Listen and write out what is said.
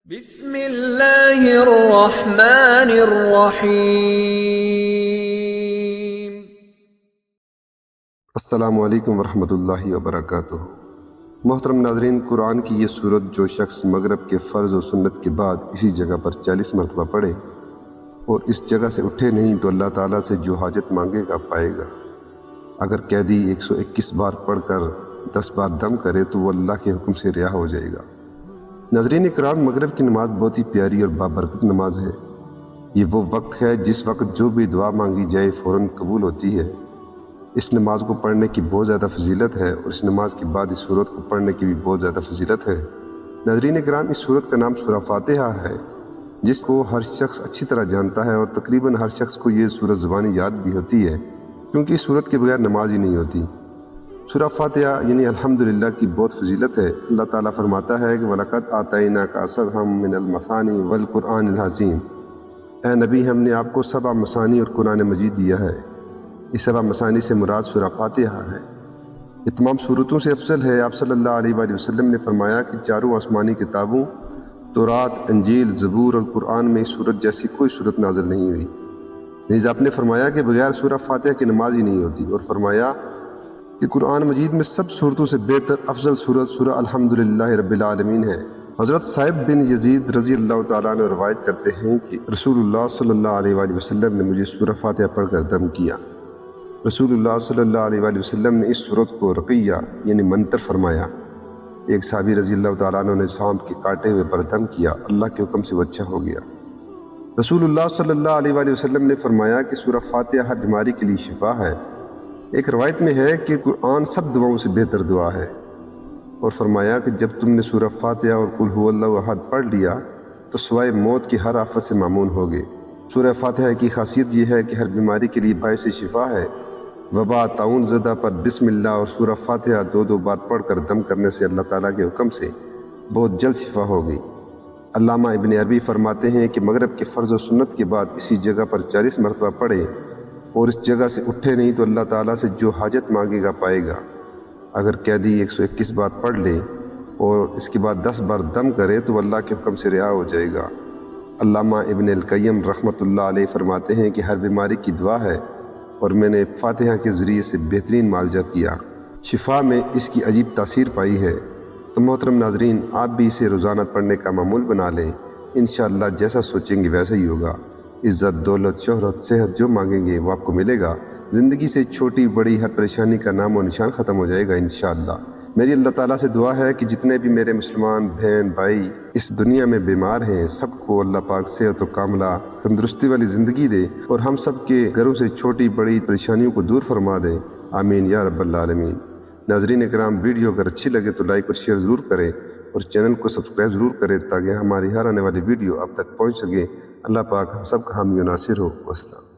بسم اللہ الرحمن الرحیم۔ السلام علیکم ورحمۃ اللہ وبرکاتہ۔ محترم ناظرین، قرآن کی یہ سورت جو شخص مغرب کے فرض و سنت کے بعد اسی جگہ پر 40 مرتبہ پڑھے اور اس جگہ سے اٹھے نہیں تو اللہ تعالیٰ سے جو حاجت مانگے گا پائے گا۔ اگر قیدی 121 بار پڑھ کر 10 بار دم کرے تو وہ اللہ کے حکم سے رہا ہو جائے گا۔ ناظرین اکرام، مغرب کی نماز بہت ہی پیاری اور بابرکت نماز ہے۔ یہ وہ وقت ہے جس وقت جو بھی دعا مانگی جائے فوراً قبول ہوتی ہے۔ اس نماز کو پڑھنے کی بہت زیادہ فضیلت ہے اور اس نماز کے بعد اس سورت کو پڑھنے کی بھی بہت زیادہ فضیلت ہے۔ ناظرین اکرام، اس سورت کا نام سورہ فاتحہ ہے، جس کو ہر شخص اچھی طرح جانتا ہے اور تقریباً ہر شخص کو یہ سورت زبانی یاد بھی ہوتی ہے، کیونکہ اس سورت کے بغیر نماز ہی نہیں ہوتی۔ سورہ فاتحہ یعنی الحمدللہ کی بہت فضیلت ہے۔ اللہ تعالیٰ فرماتا ہے کہ وَلَقَدْ آتَيْنَاكَ سَبْعًا مِّنَ الْمَثَانِي وَالْقُرْآنِ الْعَظِيمِ۔ اے نبی، ہم نے آپ کو 7 مثانی اور قرآن مجید دیا ہے۔ یہ 7 مثانی سے مراد سورہ فاتحہ ہے۔ یہ تمام سورتوں سے افضل ہے۔ آپ صلی اللہ علیہ وآلہ وسلم نے فرمایا کہ 4 آسمانی کتابوں تورات، انجیل، زبور اور قرآن میں اس سورت جیسی کوئی سورت نازل نہیں ہوئی۔ نیز آپ نے فرمایا کہ بغیر سورہ فاتحہ کی نماز ہی نہیں ہوتی، اور فرمایا کہ قرآن مجید میں سب صورتوں سے بہتر افضل صورت سورہ الحمدللہ رب العالمین ہے۔ حضرت صاحب بن یزید رضی اللہ تعالیٰ عنہ روایت کرتے ہیں کہ رسول اللہ صلی اللہ علیہ وآلہ وسلم نے مجھے سورہ فاتحہ پڑھ کر دم کیا۔ رسول اللہ صلی اللہ علیہ وآلہ وسلم نے اس صورت کو رقیہ یعنی منتر فرمایا۔ ایک صحابی رضی اللہ تعالیٰ عنہ نے سانپ کے کاٹے ہوئے پر دم کیا، اللہ کے حکم سے وہ اچھا ہو گیا۔ رسول اللہ صلی اللہ علیہ وآلہ وسلم نے فرمایا کہ سورہ فاتحہ ہر بیماری کے لیے شفا ہے۔ ایک روایت میں ہے کہ قرآن سب دعاؤں سے بہتر دعا ہے، اور فرمایا کہ جب تم نے سورہ فاتحہ اور قل هو اللہ احد پڑھ لیا تو سوائے موت کی ہر آفت سے معمون ہوگے۔ سورہ فاتحہ کی خاصیت یہ ہے کہ ہر بیماری کے لیے باعث شفا ہے۔ وبا، طاعون زدہ پر بسم اللہ اور سورہ فاتحہ 2 بار پڑھ کر دم کرنے سے اللہ تعالیٰ کے حکم سے بہت جلد شفا ہوگی۔ علامہ ابن عربی فرماتے ہیں کہ مغرب کے فرض و سنت کے بعد اسی جگہ پر 40 مرتبہ پڑھے اور اس جگہ سے اٹھے نہیں تو اللہ تعالیٰ سے جو حاجت مانگے گا پائے گا۔ اگر قیدی 121 بار پڑھ لے اور اس کے بعد 10 بار دم کرے تو اللہ کے حکم سے رہا ہو جائے گا۔ علامہ ابن القیم رحمۃ اللہ علیہ فرماتے ہیں کہ ہر بیماری کی دعا ہے اور میں نے فاتحہ کے ذریعے سے بہترین معالجہ کیا، شفا میں اس کی عجیب تاثیر پائی ہے۔ تو محترم ناظرین، آپ بھی اسے روزانہ پڑھنے کا معمول بنا لیں، انشاءاللہ جیسا سوچیں گے ویسا ہی ہوگا۔ عزت، دولت، شہرت، صحت جو مانگیں گے وہ آپ کو ملے گا۔ زندگی سے چھوٹی بڑی ہر پریشانی کا نام و نشان ختم ہو جائے گا انشاءاللہ۔ میری اللہ تعالیٰ سے دعا ہے کہ جتنے بھی میرے مسلمان بہن بھائی اس دنیا میں بیمار ہیں، سب کو اللہ پاک صحت و کاملہ تندرستی والی زندگی دے اور ہم سب کے گھروں سے چھوٹی بڑی پریشانیوں کو دور فرما دے، آمین یا رب العالمین۔ ناظرین اکرام، ویڈیو اگر اچھی لگے تو لائک اور شیئر ضرور کریں اور چینل کو سبسکرائب ضرور کریں تاکہ ہماری ہر آنے والی ویڈیو اب تک پہنچ سکے۔ اللہ پاک ہم سب کا حامی و ناصر ہو۔ والسلام۔